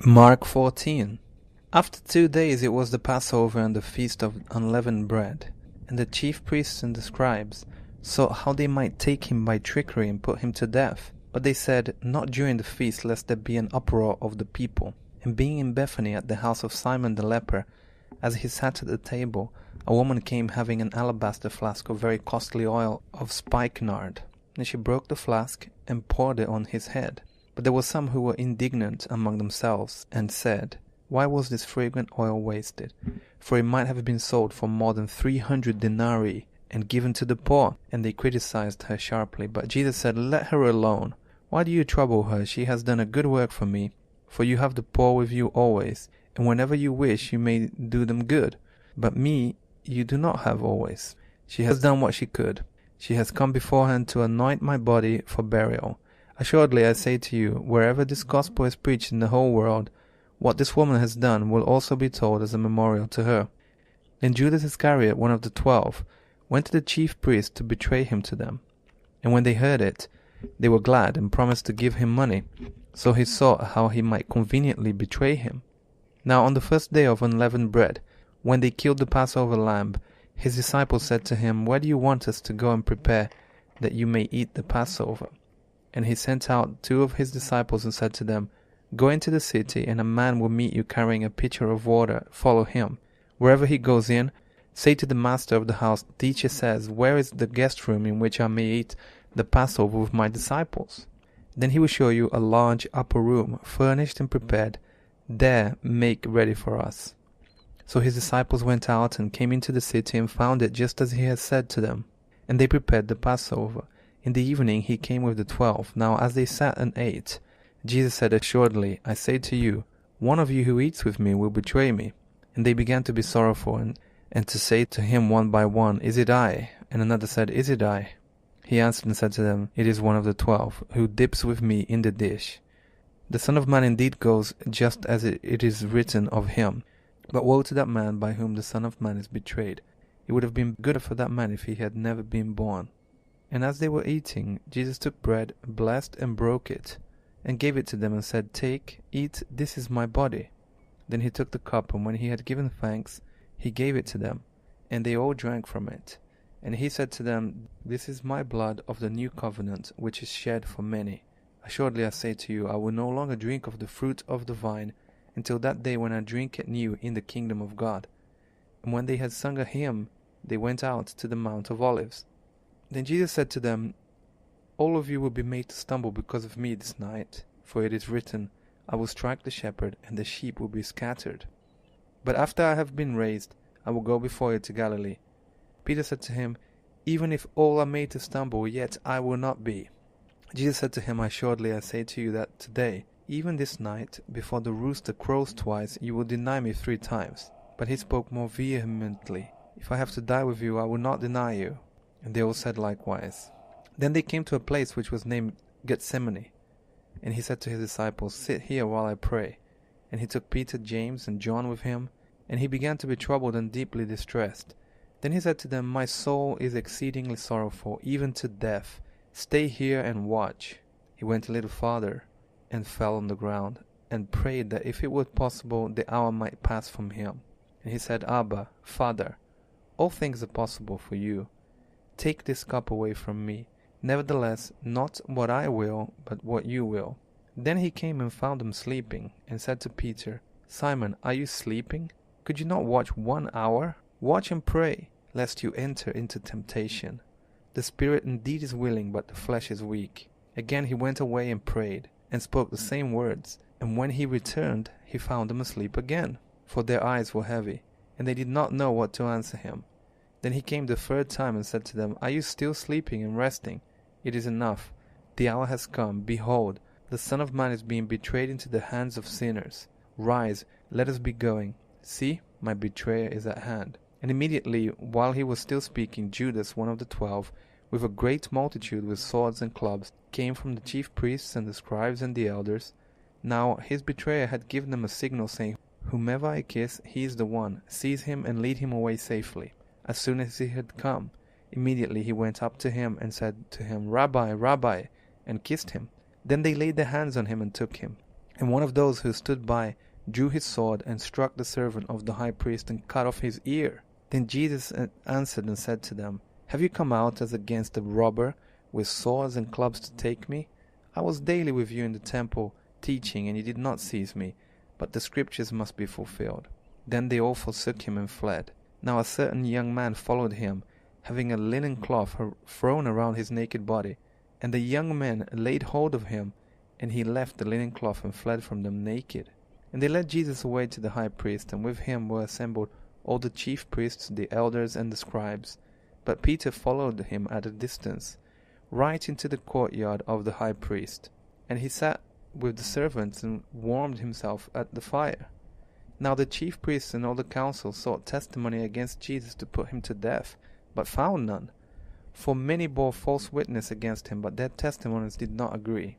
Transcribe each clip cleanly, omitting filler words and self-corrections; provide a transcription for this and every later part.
Mark 14. After 2 days it was the Passover and the Feast of Unleavened Bread. And the chief priests and the scribes sought how they might take him by trickery and put him to death. But they said, Not during the feast, lest there be an uproar of the people. And being in Bethany at the house of Simon the leper, as he sat at the table, a woman came having an alabaster flask of very costly oil of spikenard. And she broke the flask and poured it on his head. But there were some who were indignant among themselves, and said, Why was this fragrant oil wasted? For it might have been sold for more than 300 denarii, and given to the poor. And they criticized her sharply. But Jesus said, Let her alone. Why do you trouble her? She has done a good work for me. For you have the poor with you always, and whenever you wish you may do them good. But me you do not have always. She has done what she could. She has come beforehand to anoint my body for burial. Assuredly I say to you, wherever this gospel is preached in the whole world, what this woman has done will also be told as a memorial to her. Then Judas Iscariot, one of the 12, went to the chief priests to betray him to them. And when they heard it, they were glad and promised to give him money. So he sought how he might conveniently betray him. Now on the first day of unleavened bread, when they killed the Passover lamb, his disciples said to him, Where do you want us to go and prepare, that you may eat the Passover? And he sent out 2 of his disciples and said to them, Go into the city, and a man will meet you carrying a pitcher of water. Follow him. Wherever he goes in, say to the master of the house, The teacher says, Where is the guest room in which I may eat the Passover with my disciples? Then he will show you a large upper room, furnished and prepared. There make ready for us. So his disciples went out and came into the city and found it just as he had said to them. And they prepared the Passover. In the evening he came with the 12. Now as they sat and ate, Jesus said, Assuredly, I say to you, one of you who eats with me will betray me. And they began to be sorrowful, and to say to him one by one, Is it I? And another said, Is it I? He answered and said to them, It is one of the 12, who dips with me in the dish. The Son of Man indeed goes just as it is written of him. But woe to that man by whom the Son of Man is betrayed. It would have been good for that man if he had never been born. And as they were eating, Jesus took bread, blessed and broke it, and gave it to them and said, Take, eat, this is my body. Then he took the cup, and when he had given thanks, he gave it to them, and they all drank from it. And he said to them, This is my blood of the new covenant, which is shed for many. Assuredly I say to you, I will no longer drink of the fruit of the vine, until that day when I drink it new in the kingdom of God. And when they had sung a hymn, they went out to the Mount of Olives. Then Jesus said to them, All of you will be made to stumble because of me this night, for it is written, I will strike the shepherd, and the sheep will be scattered. But after I have been raised, I will go before you to Galilee. Peter said to him, Even if all are made to stumble, yet I will not be. Jesus said to him, Assuredly I say to you that today, even this night, before the rooster crows twice, you will deny me 3 times. But he spoke more vehemently, If I have to die with you, I will not deny you. And they all said likewise. Then they came to a place which was named Gethsemane. And he said to his disciples, Sit here while I pray. And he took Peter, James, and John with him, and he began to be troubled and deeply distressed. Then he said to them, My soul is exceedingly sorrowful, even to death. Stay here and watch. He went a little farther, and fell on the ground, and prayed that if it were possible, the hour might pass from him. And he said, Abba, Father, all things are possible for you. Take this cup away from me. Nevertheless, not what I will, but what you will. Then he came and found them sleeping, and said to Peter, Simon, are you sleeping? Could you not watch 1 hour? Watch and pray, lest you enter into temptation. The spirit indeed is willing, but the flesh is weak. Again he went away and prayed, and spoke the same words. And when he returned, he found them asleep again, for their eyes were heavy, and they did not know what to answer him. Then he came the 3rd time and said to them, Are you still sleeping and resting? It is enough. The hour has come. Behold, the Son of Man is being betrayed into the hands of sinners. Rise, let us be going. See, my betrayer is at hand. And immediately, while he was still speaking, Judas, one of the 12, with a great multitude with swords and clubs, came from the chief priests and the scribes and the elders. Now his betrayer had given them a signal, saying, Whomever I kiss, he is the one. Seize him and lead him away safely. As soon as he had come, immediately he went up to him and said to him, Rabbi, Rabbi, and kissed him. Then they laid their hands on him and took him. And one of those who stood by drew his sword and struck the servant of the high priest and cut off his ear. Then Jesus answered and said to them, Have you come out as against a robber with swords and clubs to take me? I was daily with you in the temple teaching, and you did not seize me, but the scriptures must be fulfilled. Then they all forsook him and fled. Now a certain young man followed him, having a linen cloth thrown around his naked body. And the young men laid hold of him, and he left the linen cloth and fled from them naked. And they led Jesus away to the high priest, and with him were assembled all the chief priests, the elders, and the scribes. But Peter followed him at a distance, right into the courtyard of the high priest. And he sat with the servants and warmed himself at the fire. Now the chief priests and all the council sought testimony against Jesus to put him to death, but found none. For many bore false witness against him, but their testimonies did not agree.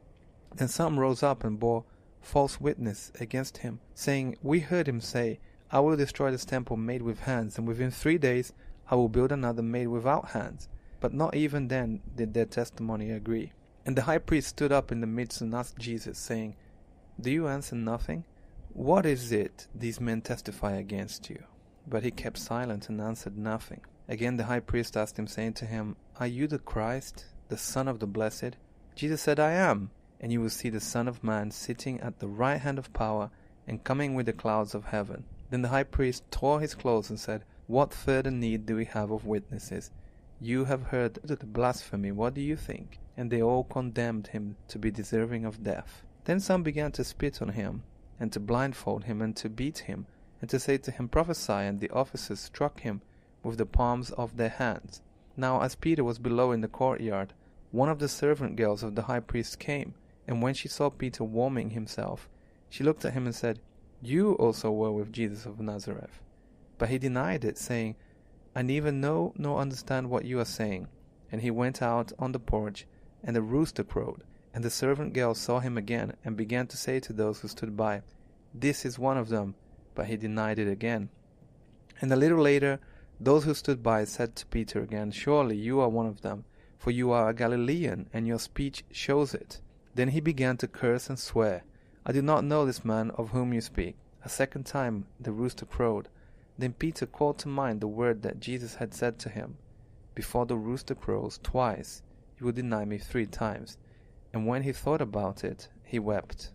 Then some rose up and bore false witness against him, saying, We heard him say, I will destroy this temple made with hands, and within 3 days I will build another made without hands. But not even then did their testimony agree. And the high priest stood up in the midst and asked Jesus, saying, Do you answer nothing? What is it these men testify against you? But he kept silent and answered nothing. Again the high priest asked him, saying to him, Are you the Christ, the Son of the Blessed? Jesus said, I am. And you will see the Son of Man sitting at the right hand of power and coming with the clouds of heaven. Then the high priest tore his clothes and said, What further need do we have of witnesses? You have heard the blasphemy. What do you think? And they all condemned him to be deserving of death. Then some began to spit on him, and to blindfold him, and to beat him, and to say to him, Prophesy. And the officers struck him with the palms of their hands. Now as Peter was below in the courtyard, one of the servant girls of the high priest came, and when she saw Peter warming himself, she looked at him and said, You also were with Jesus of Nazareth. But he denied it, saying, I neither know nor understand what you are saying. And he went out on the porch, and a rooster crowed. And the servant girl saw him again, and began to say to those who stood by, This is one of them. But he denied it again. And a little later, those who stood by said to Peter again, Surely you are one of them, for you are a Galilean, and your speech shows it. Then he began to curse and swear, I do not know this man of whom you speak. A second time the rooster crowed. Then Peter called to mind the word that Jesus had said to him, Before the rooster crows twice, you will deny me 3 times. And when he thought about it, he wept.